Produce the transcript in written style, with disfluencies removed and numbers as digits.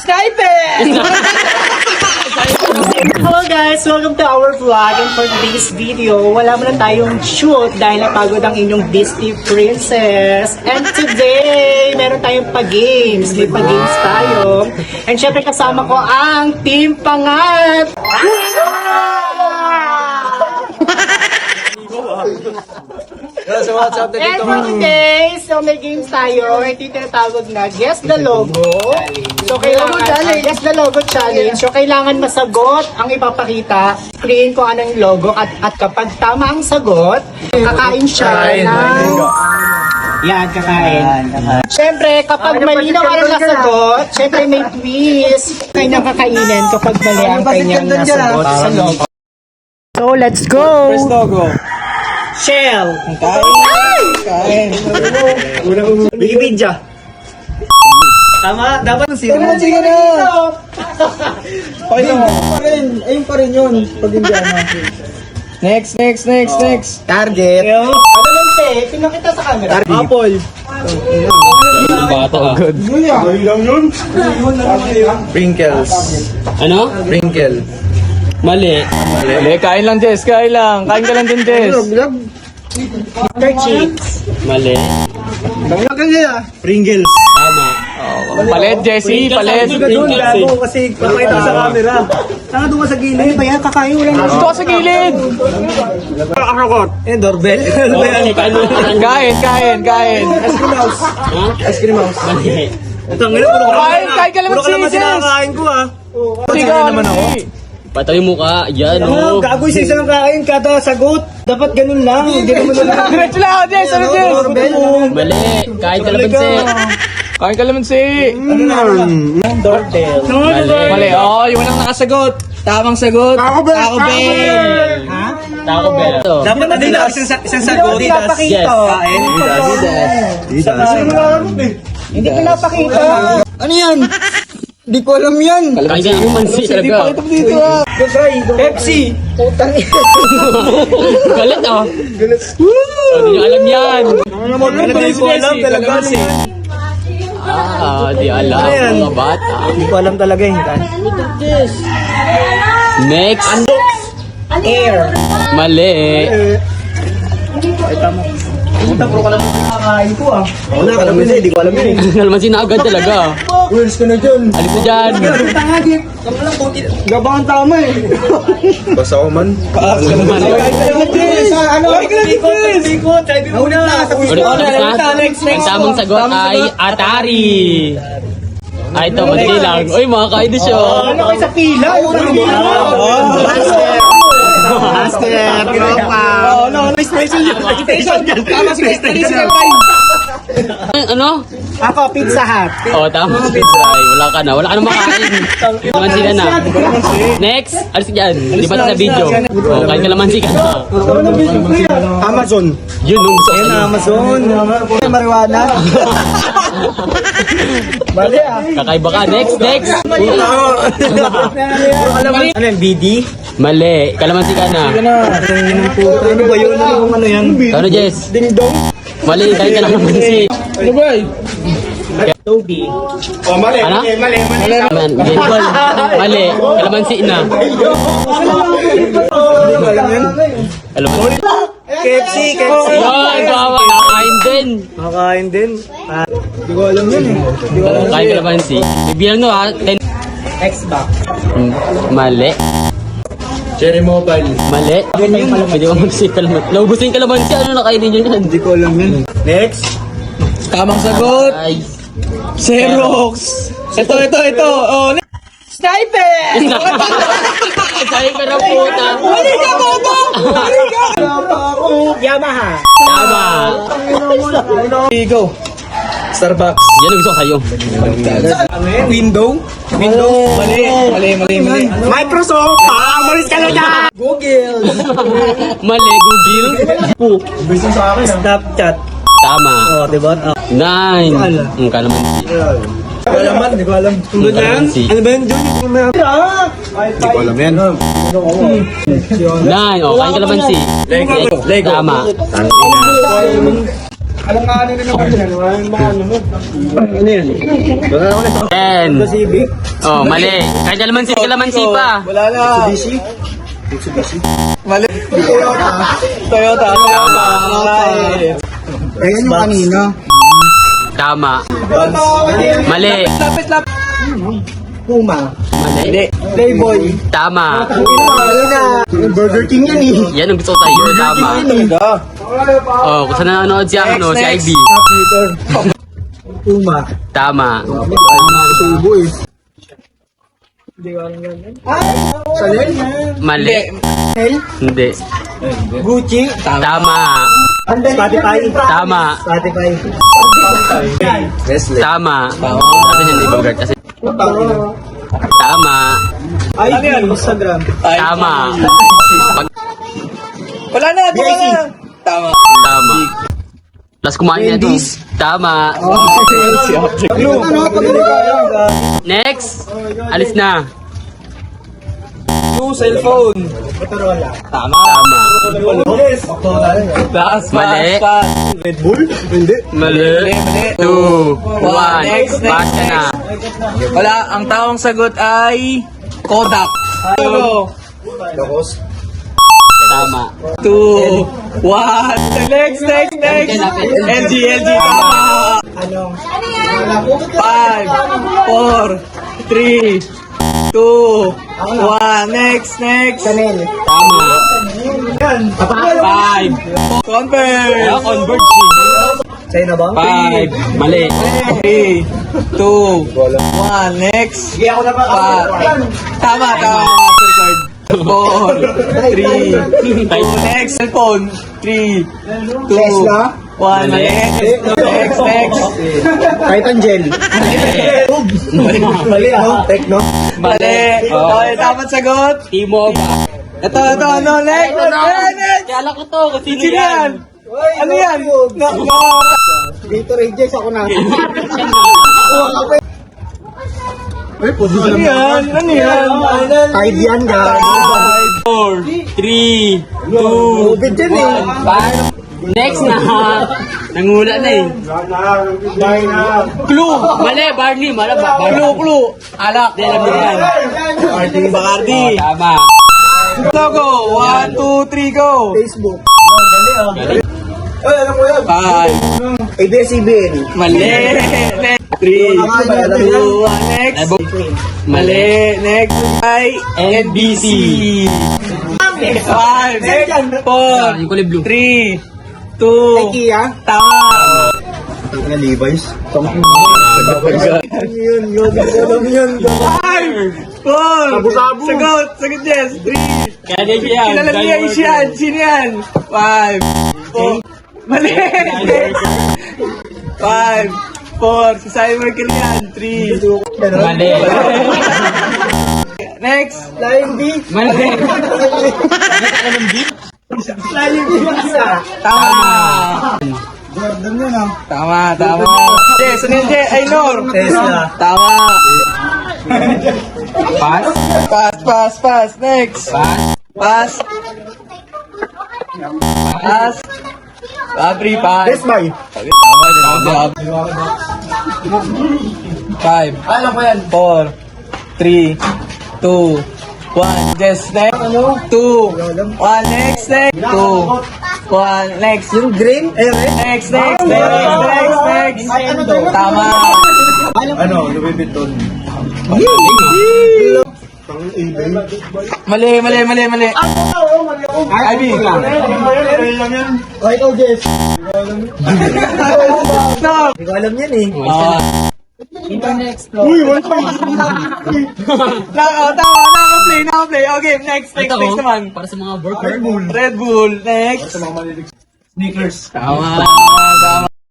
Sniper! Hello guys! Welcome to our vlog, and for today's video, wala mo na tayong shoot dahil napagod ang inyong Disney princess. And today, meron tayong pa-games. May pa-games tayo. And syempre kasama ko ang Team Pangat! So what's up And for today, so may games tayo. Ito yung tinatawag na Guess the Logo. So kailangan, Guess the Logo Challenge. So kailangan masagot ang ipapakita. Screen kung anong logo at kapag tama ang sagot, kakain siya ng... Yan, kakain. Siyempre, kapag malinaw ang nasagot, siyempre may twist. Kanyang kakainin kapag mali ang kanyang nasagot sa logo. So, let's go! First logo. Shell! Kain. Wikipedia. Tama, dapat Sige na. Pakita mo. Ayun pa rin yun. Pag hindi Next. Target. Ano lang say? Pinakita sa camera. Apple. Bata ka. Good. Sprinkles. Ano? Sprinkle. Mali. Mali, kain lang, Jess. Kain lang. Kain ka lang din, Jess. Cheeks. Mali. Pringles. Tama. Palit, Jessie. Palit. Kasi pakita sa camera. Saka doon ka sa gilid. Ano ba yan? Kakain wala na. Dito ka sa gilid. Doorbell. Kain. Ice cream house. Mali. Kain ka naman, si Jess. Kinakain ko ah. Ikaw naman ako. Patay mo ka. Yan, Ano? oh. Gagoy sa isang kain kada sagot. Dapat ganun lang. Hindi naman lang. Diretso lang ako, Jess. Ano, Jess? Mali. Kain ka naman, si. Kain ka naman, si. Doorbell. Mali. Oh, yung walang nakasagot. Tamang sagot. Taco Bell. Ha? Taco Bell. Dapat na din isang sagot. Hindi pinapakita. Hindi pinapakita. Ano yan? Di ko alam yan. Kain ka naman, si. Talaga. Dito ah. Pepsi. Galit, ah. Hindi nyo alam yan. Hindi ko alam talaga. Di alam. Mga bata. Hindi ko alam talaga yun. Next. Air. Mali. Puta, pro ka lang nakakain ko ah. Wala ka naman hindi ko alam yun eh. Nalaman agad talaga. Words ka na dyan. Alis na dyan. Gabangan tama eh. Basta ako man. Ano? Likod. Sabi mo na. Ulit. Ang tamang sagot ay Atari. Ay, ito, madali lang. Uy, makakain na siya. Ano kayo sa pila? Master. Ano? Ako, Pizza Hut. Oh, tama. Ay, wala ka na. Wala ka na makain. Naman sila na. Next. Alis ka dyan. Di ba sa video? Oh, kain ka naman sila na. Amazon. Yun, nung gusto ko sa'yo. Amazon. Marijuana. Bali ah. Kakaiba ka. Next. Ano yung BD? Mali. Kalamansi ka na. Ano ba yun? Ano yan? Ano, Jess? Ding dong. Mali. Kain ka na kalamansi. Ano ba eh? Toby. Oh, mali. Ano? Man, baseball. Mali. Kalamansi na. Alam yan? Kalamansi. KFC. Yun, bawa. Nakakain din. Makakain din. Hindi ko alam yun eh. Kain kalamansi. Ibilang no, ha? 10. Xbox. Mali. Cherry Mobile. Mali. Pwede ko mag-save kalamansi. Naubusin kalamansi. Ano nakainin nyo yan? Hindi ko alam yun. Next. Tamang sagot. Ay. Xerox. Ito. Oh, Sniper! Sabi ka na puta. Yamaha. Tama. Go. Starbucks. Yan ang gusto ko sa'yo. Window. Mali. Microsoft. Maris ka na dyan! Google. Mali, Google. Snapchat. Tama. Oh, diba? 9. Kalamansi. Hindi ko alam. Tulad na yan? Kalamansi. Ano ba yun? Hindi ko alam yan. 9. Oh, kain kalamansi. Lego. Tama. Alam nga ano rin naman yan. Mga ano mo. Ano yan? Wala ako na. Ten. Civic. Oh, mali. Kahit kalamansi pa. Wala na. Mitsubishi. Mali. Toyota. Ayan yung kanina. Tama. Mali. Lapit. Puma. Mali. Playboy. Tama. Burger King yan eh. Yan ang gusto ko tayo. Tama. Oh, kung saan nanonood si si IB. Peter. Puma. Tama. Subo eh. Chanel? Mali. Hindi. Gucci. Tama. Spotify. Tama. Spotify. Tama. Kasi hindi Bogart kasi. Tama. ID. Instagram. Tama. Wala na. Tama. Tama. Plus kumain na ito. Tama. Next. Alis na. New cellphone. Tama. Mali. Red Bull? Hindi. Mali. 2, 1. Next. Pass ka na. Wala, ang tamang sagot ay Kodak. Lakos. Tama. 2, 1. Next. LG. Tama. Ano? 5, 4, 3, 2, 1. Next. Chanel. Tama. 5. Converse. Convert. China ba? 5. Mali. 3, 2, 1. Next. Sige ako na ba? Tama. Mastercard. 4, 3, 2. Next. Cellphone. 3, 2, Tesla? 1. Next. Titan Gel. Mali ah. Techno. Mali. Okay, dapat sagot. T-Mobile. Ito, ano, next. Kala ko to. Kung sino Sino yan? Ano yan? Dito Rangers ako na. Ano yan? Tide yan guys. 4, 3, 2, COVID yan eh. 1. Next na. Nangula na eh. Clue. Mali. Barney. Mala ba? Clue. Alak. Hindi, alam niyo yan. Bacardi. Tama. Logo. 1, 2, 3, go. Facebook. Ay, alam mo yan. 5. ABS-CBN. Mali. Next. 3, 2, 1. Next. Mali. Next. Ay, NBC. 5, 4, Yung kulay blue. 3, 2. Kia. Tama. Nga Levi's. Yun. Alam yun. 5, 4. Sagot, Jess. 3. Kaya din siya. Kilala niya yan. Sino yan? 5, 4. Mali. 5, 4. Si Simon Merkel yan. 3. Mali. Next. Flying bee. Mali. Flying bee isa. Tama. Jordan yun ah. Tama. Jess, ano yun, Jess? Ay, Nor. Tesla. Tama. Pass. Pass. Next. Pass. 3, pass. Best Buy. Tama din. 5. Alam ko yan. 4, 3, 2, 1. Just next. 2, 1. Next. 2, 1. Next. Yung green? Eh, red? Next. Tama. Ano? Louis Vuitton. Mali. Ay, Ivy. O, ikaw, Jess. Stop. Hindi ko alam yan eh. Uy, 1.5. Naka-play. Okay, next naman. Para sa mga worker. Red Bull. Next. Sneakers. Tama.